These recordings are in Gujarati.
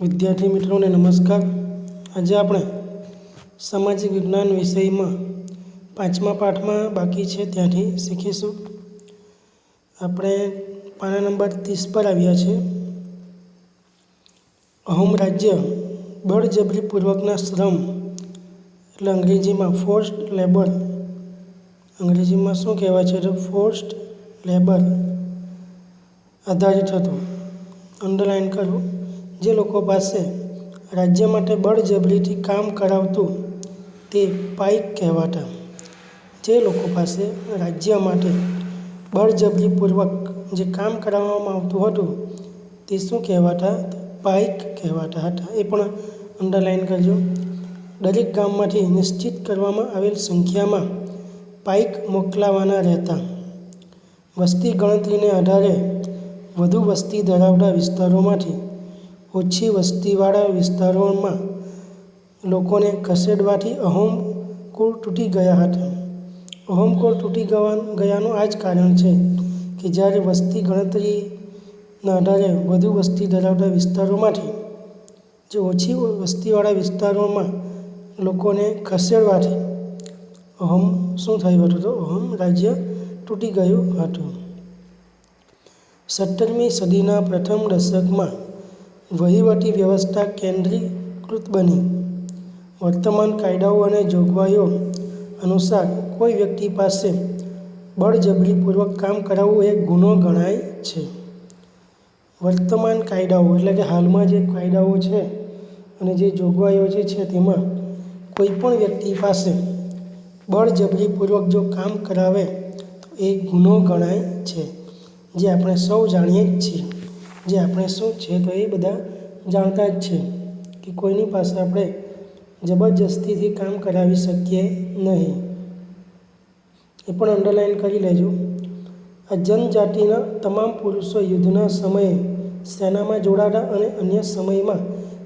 વિદ્યાર્થી મિત્રોને નમસ્કાર. આજે આપણે સામાજિક વિજ્ઞાન વિષયમાં 5મા પાઠમાં બાકી છે ત્યાંથી શીખીશું. આપણે પાના નંબર 30 પર આવ્યા છે. અહોમ રાજ્ય બળજબરીપૂર્વકના શ્રમ એટલે અંગ્રેજીમાં ફોર્સ્ડ લેબર, અંગ્રેજીમાં શું કહેવાય છે તો ફોર્સ્ડ લેબર આધારિત હતું. અંડરલાઇન કરવું. જે લોકો પાસે રાજ્ય માટે બળજબરીથી કામ કરાવતું તે પાઇક કહેવાતા. જે લોકો પાસે રાજ્ય માટે બળજબરીપૂર્વક જે કામ કરાવવામાં આવતું હતું તે શું કહેવાતા? પાઇક કહેવાતા હતા. એ પણ અંડરલાઇન કરજો. દરેક ગામમાંથી નિશ્ચિત કરવામાં આવેલ સંખ્યામાં પાઇક મોકલાવાના રહેતા. વસ્તી ગણતરીને આધારે વધુ વસ્તી ધરાવતા વિસ્તારોમાંથી ઓછી વસ્તીવાળા વિસ્તારોમાં લોકોને ખસેડવાથી અહોમ કુળ તૂટી ગયા હતા. અહોમ કુળ તૂટી ગયાનું આ જ કારણ છે કે જ્યારે વસ્તી ગણતરીના આધારે વધુ વસ્તી ધરાવતા વિસ્તારોમાંથી જે ઓછી વસ્તીવાળા વિસ્તારોમાં લોકોને ખસેડવાથી અહોમ શું થયું હતું? તો અહોમ રાજ્ય તૂટી ગયું હતું. 17મી સદીના પ્રથમ દશકમાં વહીવટી વ્યવસ્થા કેન્દ્રીકૃત બની. વર્તમાન કાયદાઓ અને જોગવાઈઓ અનુસાર કોઈ વ્યક્તિ પાસે બળજબરીપૂર્વક કામ કરાવવું એ ગુનો ગણાય છે. વર્તમાન કાયદાઓ એટલે કે હાલમાં જે કાયદાઓ છે અને જે જોગવાઈઓ જે છે તેમાં કોઈ પણ વ્યક્તિ પાસે બળજબરીપૂર્વક જો કામ કરાવે તો એ ગુનો ગણાય છે. જે આપણે સૌ જાણીએ જ છીએ. જે આપણે શું છે તો એ બધા જાણતા જ છે કે કોઈની પાસે આપણે જબરજસ્તીથી કામ કરાવી શકીએ નહીં. એ પણ અંડરલાઇન કરી લેજો. આ જનજાતિના તમામ પુરુષો યુદ્ધના સમયે સેનામાં જોડાતા અને અન્ય સમયમાં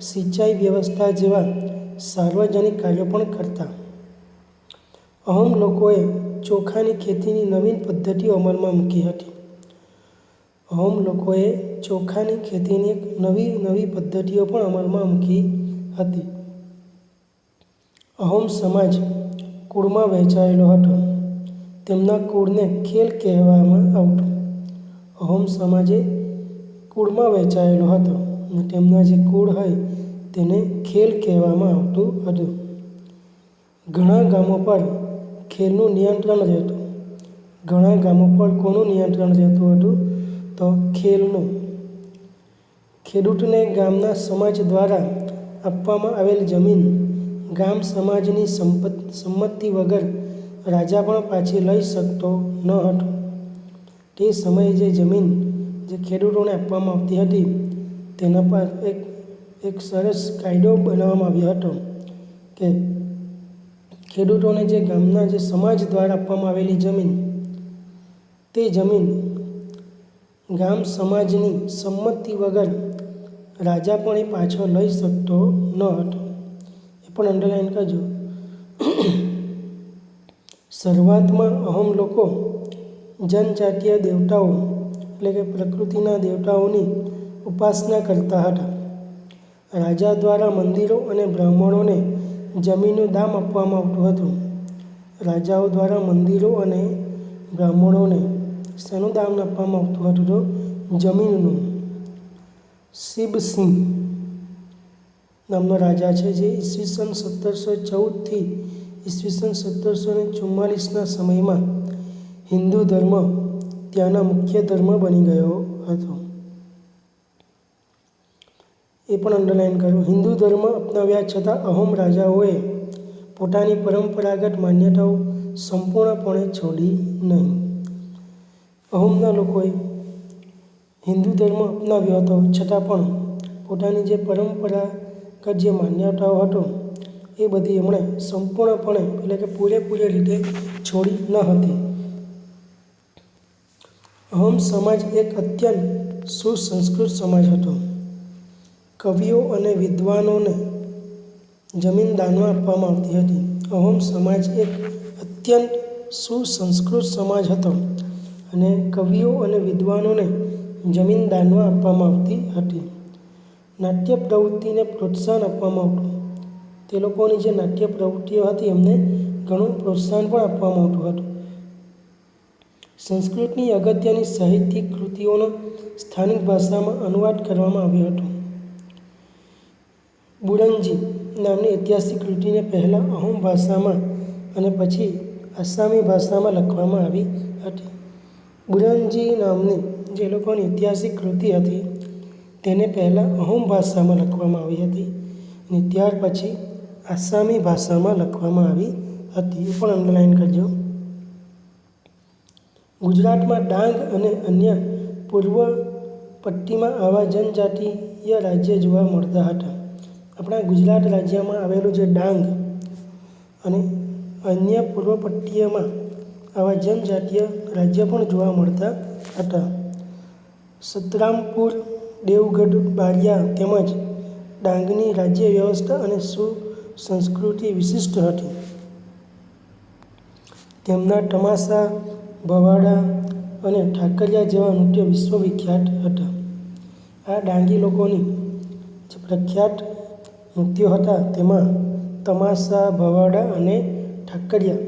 સિંચાઈ વ્યવસ્થા જેવા સાર્વજનિક કાર્યો પણ કરતા. અહોમ લોકોએ ચોખાની ખેતીની નવીન પદ્ધતિઓ અમલમાં મૂકી હતી. અહોમ લોકોએ ચોખાની ખેતીની એક નવી પદ્ધતિઓ પણ અમલમાં મૂકી હતી. અહોમ સમાજ કુળમાં વહેંચાયેલો હતો. તેમના કુળને ખેલ કહેવામાં આવતું. અહોમ સમાજે કુળમાં વહેંચાયેલો હતો અને તેમના જે કુળ હોય તેને ખેલ કહેવામાં આવતું હતું. ઘણા ગામો પર ખેલનું નિયંત્રણ રહેતું. ઘણા ગામો પર કોનું નિયંત્રણ રહેતું હતું? તો ખેલનું. ખેડૂતને ગામના સમાજ દ્વારા આપવામાં આવેલ જમીન ગામ સમાજની સંમતિ વગર રાજા પણ પાછી લઈ શકતો ન હતો. તે સમયે જે જમીન જે ખેડૂતોને આપવામાં આવતી હતી તેના પર એક સરસ કાયદો બનાવવામાં આવ્યો હતો કે ખેડૂતોને જે ગામના જે સમાજ દ્વારા આપવામાં આવેલી જમીન તે જમીન ગામ સમાજની સંમતિ વગર રાજા પણ એ પાછો લઈ શકતો ન હતો. એ પણ અંડરલાઇન કરજો. શરૂઆતમાં અહોમ લોકો જનજાતીય દેવતાઓ એટલે કે પ્રકૃતિના દેવતાઓની ઉપાસના કરતા હતા. રાજા દ્વારા મંદિરો અને બ્રાહ્મણોને જમીનનું દામ આપવામાં આવતું હતું. રાજાઓ દ્વારા મંદિરો અને બ્રાહ્મણોને શેનું દાન આપવામાં આવતું હતું? તો જમીનનું. શિબસિંહ નામનો રાજા છે જે ઈસવીસન 1714થી ઈસવીસન 1744ના સમયમાં હિન્દુ ધર્મ ત્યાંના મુખ્ય ધર્મ બની ગયો હતો. એ પણ અંડરલાઇન કર્યું. હિન્દુ ધર્મ અપનાવ્યા છતાં અહોમ રાજાઓએ પોતાની પરંપરાગત માન્યતાઓ સંપૂર્ણપણે છોડી નહીં. અહોમના લોકોએ હિન્દુ ધર્મ અપનાવ્યો હતો છતાં પણ પોતાની જે પરંપરાગત જે માન્યતાઓ હતો એ બધી એમણે સંપૂર્ણપણે એટલે કે પૂરેપૂરી રીતે છોડી ન હતી. અહોમ સમાજ એક અત્યંત સુસંસ્કૃત સમાજ હતો. કવિઓ અને વિદ્વાનોને જમીન દાનમાં આપવામાં આવતી હતી. અહોમ સમાજ એક અત્યંત સુસંસ્કૃત સમાજ હતો અને કવિઓ અને વિદ્વાનોને જમીન દાનમાં આપવામાં આવતી હતી. નાટ્ય પ્રવૃત્તિને પ્રોત્સાહન આપવામાં આવતું. તે લોકોની જે નાટ્ય પ્રવૃત્તિઓ હતી એમને ઘણું પ્રોત્સાહન પણ આપવામાં આવતું હતું. સંસ્કૃતની અગત્યની સાહિત્યિક કૃતિઓનો સ્થાનિક ભાષામાં અનુવાદ કરવામાં આવ્યો હતો. બુરંજી નામની ઐતિહાસિક કૃતિને પહેલાં અહોમ ભાષામાં અને પછી આસામી ભાષામાં લખવામાં આવી હતી. બુરંજી નામની જે લોકોની ઐતિહાસિક કૃતિ હતી તેને પહેલાં અહોમ ભાષામાં લખવામાં આવી હતી અને ત્યાર પછી આસામી ભાષામાં લખવામાં આવી હતી. એ પણ અંડરલાઇન કરજો. ગુજરાતમાં ડાંગ અને અન્ય પૂર્વ પટ્ટીમાં આવા જનજાતીય રાજ્ય જોવા મળતા હતા. આપણા ગુજરાત રાજ્યમાં આવેલું જે ડાંગ અને અન્ય પૂર્વ પટ્ટીમાં આવા જનજાતીય રાજ્ય પણ જોવા મળતા હતા. સતરામપુર, દેવગઢ, બારિયા તેમજ ડાંગની રાજ્ય વ્યવસ્થા અને સુસંસ્કૃતિ વિશિષ્ટ હતી. તેમના તમાસા, ભવાડા અને ઠાકરિયા જેવા નૃત્યો વિશ્વવિખ્યાત હતા. આ ડાંગી લોકોની જે પ્રખ્યાત નૃત્યો હતા તેમાં તમાસા, ભવાડા અને ઠાકરિયા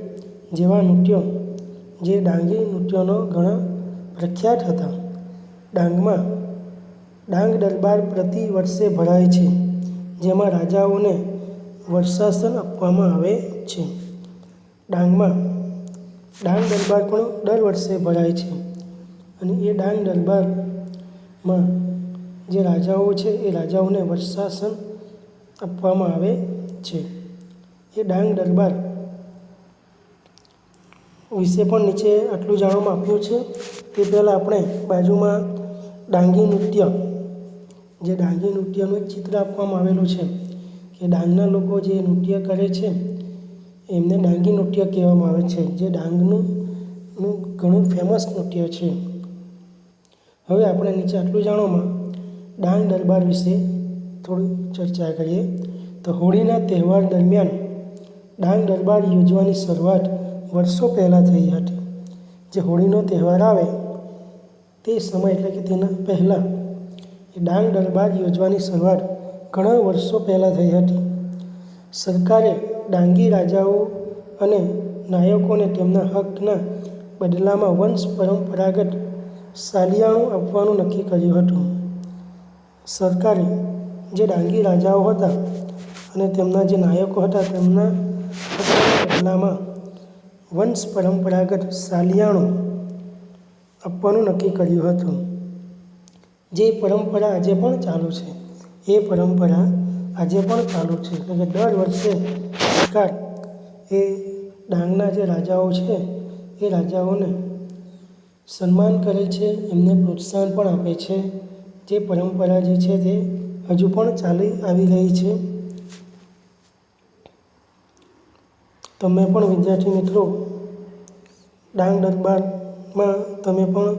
જેવા નૃત્યો જે ડાંગી નૃત્યોનો ઘણા પ્રખ્યાત હતા. ડાંગમાં ડાંગ દરબાર પ્રતિ વર્ષે ભરાય છે, જેમાં રાજાઓને વર્ષાસન આપવામાં આવે છે. ડાંગમાં ડાંગ દરબાર પણ દર વર્ષે ભરાય છે અને એ ડાંગ દરબારમાં જે રાજાઓ છે એ રાજાઓને વર્ષાસન આપવામાં આવે છે. એ ડાંગ દરબાર વિશે પણ નીચે આટલું જાણવામાં આપ્યું છે. તે પહેલાં આપણે બાજુમાં ડાંગી નૃત્ય, જે ડાંગી નૃત્યનું એક ચિત્ર આપવામાં આવેલું છે કે ડાંગના લોકો જે નૃત્ય કરે છે એમને ડાંગી નૃત્ય કહેવામાં આવે છે, જે ડાંગનું ઘણું ફેમસ નૃત્ય છે. હવે આપણે નીચે આટલું જાણવામાં ડાંગ દરબાર વિશે થોડી ચર્ચા કરીએ. તો હોળીના તહેવાર દરમિયાન ડાંગ દરબાર યોજવાની શરૂઆત વર્ષો પહેલાં થઈ હતી. જે હોળીનો તહેવાર આવે તે સમય એટલે કે તેના પહેલાં એ ડાંગ દરબાર યોજવાની શરૂઆત ઘણા વર્ષો પહેલાં થઈ હતી. સરકારે ડાંગી રાજાઓ અને નાયકોને તેમના હકના બદલામાં વંશ પરંપરાગત સાલિયાણું આપવાનું નક્કી કર્યું હતું. સરકારે જે ડાંગી રાજાઓ હતા અને તેમના જે નાયકો હતા તેમના હકના બદલામાં વંશ પરંપરાગત સાલિયાણું આપવાનું નક્કી કર્યું હતું. જે પરંપરા આજે પણ ચાલુ છે. એ પરંપરા આજે પણ ચાલુ છે. એટલે કે દર વર્ષે સરકાર એ ડાંગના જે રાજાઓ છે એ રાજાઓને સન્માન કરે છે, એમને પ્રોત્સાહન પણ આપે છે. જે પરંપરા જે છે તે હજુ પણ ચાલી આવી રહી છે. તમે પણ વિદ્યાર્થી મિત્રો ડાંગ દરબારમાં તમે પણ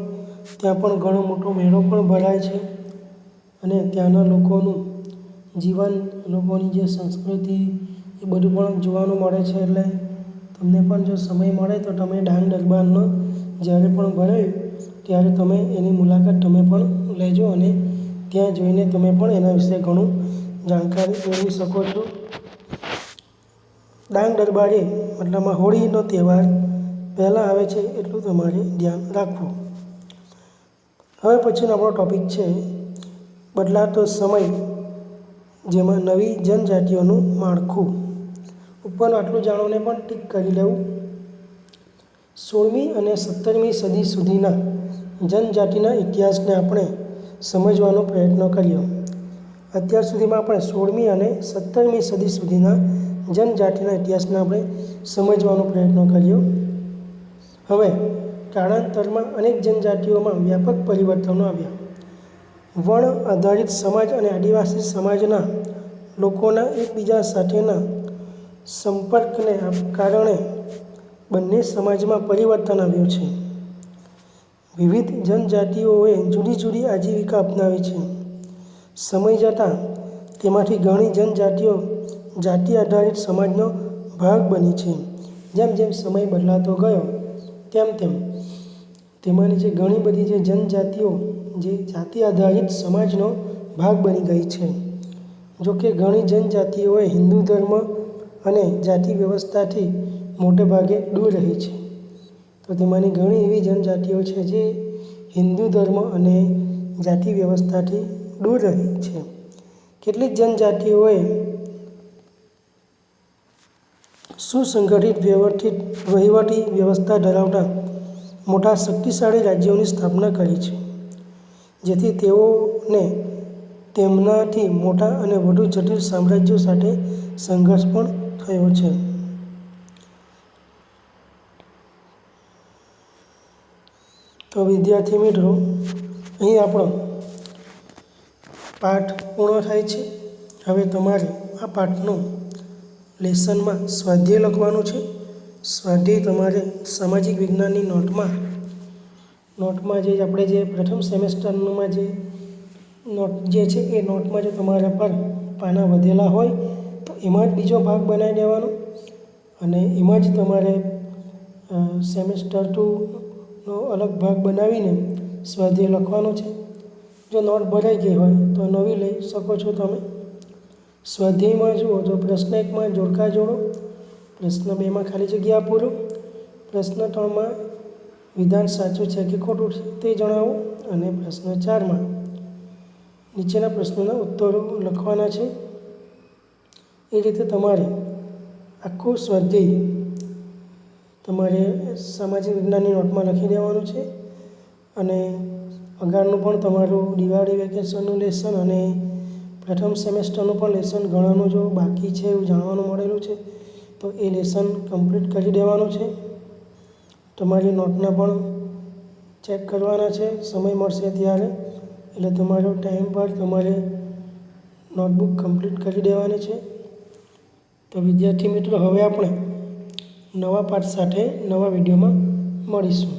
ત્યાં પણ ઘણો મોટો મેળો પણ ભરાય છે અને ત્યાંના લોકોનું જીવન, લોકોની જે સંસ્કૃતિ એ બધું પણ જોવાનું મળે છે. એટલે તમને પણ જો સમય મળે તો તમે ડાંગ દરબારનો જ્યારે પણ ભરાય ત્યારે તમે એની મુલાકાત તમે પણ લેજો અને ત્યાં જોઈને તમે પણ એના વિશે ઘણું જાણકારી મેળવી શકો છો. ડાંગ દરબારે મતલબમાં હોળીનો તહેવાર પહેલાં આવે છે એટલું તમારે ધ્યાન રાખવું. હવે પછીનો આપણો ટૉપિક છે બદલાતો સમય, જેમાં નવી જનજાતિઓનું માળખું. ઉપરનું આટલું જાણોને પણ ટીક કરી લેવું. 16મી અને 17મી સદી સુધીના જનજાતિના ઇતિહાસને આપણે સમજવાનો પ્રયત્ન કર્યો. અત્યાર સુધીમાં આપણે 16મી અને 17મી સદી સુધીના જનજાતિના ઇતિહાસને આપણે સમજવાનો પ્રયત્ન કર્યો. હવે કાળાંતરમાં અનેક જનજાતિઓમાં વ્યાપક પરિવર્તનો આવ્યા. વર્ણ આધારિત સમાજ અને આદિવાસી સમાજના લોકોના એકબીજા સાથેના સંપર્કને કારણે બંને સમાજમાં પરિવર્તન આવ્યું છે. વિવિધ જનજાતિઓએ જુદી જુદી આજીવિકા અપનાવી છે. સમય જતાં તેમાંથી ઘણી જનજાતિઓ જાતિ આધારિત સમાજનો ભાગ બની છે. જેમ જેમ સમય બદલાતો ગયો તેમ તેમ તેમાંની જે ઘણી બધી જે જનજાતિઓ જે જાતિ આધારિત સમાજનો ભાગ બની ગઈ છે. જોકે ઘણી જનજાતિઓએ હિન્દુ ધર્મ અને જાતિ વ્યવસ્થાથી મોટે ભાગે દૂર રહી છે. તો તેમાંની ઘણી એવી જનજાતિઓ છે જે હિન્દુ ધર્મ અને જાતિ વ્યવસ્થાથી દૂર રહી છે. કેટલીક જનજાતિઓએ સુસંગઠિત વહીવટી વ્યવસ્થા ધરાવતા મોટા શક્તિશાળી રાજ્યોની સ્થાપના કરી છે, જેથી તેઓને તેમનાથી મોટા અને વધુ જટિલ સામ્રાજ્યો સાથે સંઘર્ષ પણ થયો છે. તો વિદ્યાર્થી મિત્રો, અહીં આપણો પાઠ પૂર્ણ થાય છે. હવે તમારે આ પાઠનું લેસનમાં સ્વાધ્યાય લખવાનું છે. સ્વાધ્યાય તમારે સામાજિક વિજ્ઞાનની નોટમાં જે આપણે જે પ્રથમ સેમેસ્ટરમાં જે નોટ જે છે એ નોટમાં જો તમારા પર પાના વધેલા હોય તો એમાં જ બીજો ભાગ બનાવી દેવાનો અને એમાં જ તમારે સેમેસ્ટર 2નો અલગ ભાગ બનાવીને સ્વાધ્યાય લખવાનો છે. જો નોટ ભરાઈ ગઈ હોય તો નવી લઈ શકો છો તમે. સ્વાધ્યાયમાં જુઓ તો પ્રશ્ન 1માં જોડકા જોડો, પ્રશ્ન 2માં ખાલી જગ્યા પૂરો, પ્રશ્ન 3માં વિધાન સાચું છે કે ખોટું છે તે જણાવો અને પ્રશ્ન 4માં નીચેના પ્રશ્નોના ઉત્તરો લખવાના છે. એ રીતે તમારે આખું સ્વાધ્યાય તમારે સામાજિક વિજ્ઞાનની નોટમાં લખી દેવાનું છે. અને આગળનું પણ તમારું દિવાળી વેકેશનનું લેસન અને પ્રથમ સેમેસ્ટરનું પણ લેસન ઘણાનું જો બાકી છે એવું જાણવાનું મળેલું છે તો એ લેસન કમ્પ્લીટ કરી દેવાનું છે. તમારી નોટના પણ ચેક કરવાના છે સમય મળશે ત્યારે. એટલે તમારો ટાઈમ પર તમારે નોટબુક કમ્પ્લીટ કરી દેવાની છે. તો વિદ્યાર્થી મિત્રો, હવે આપણે નવા પાઠ સાથે નવા વિડીયોમાં મળીશું.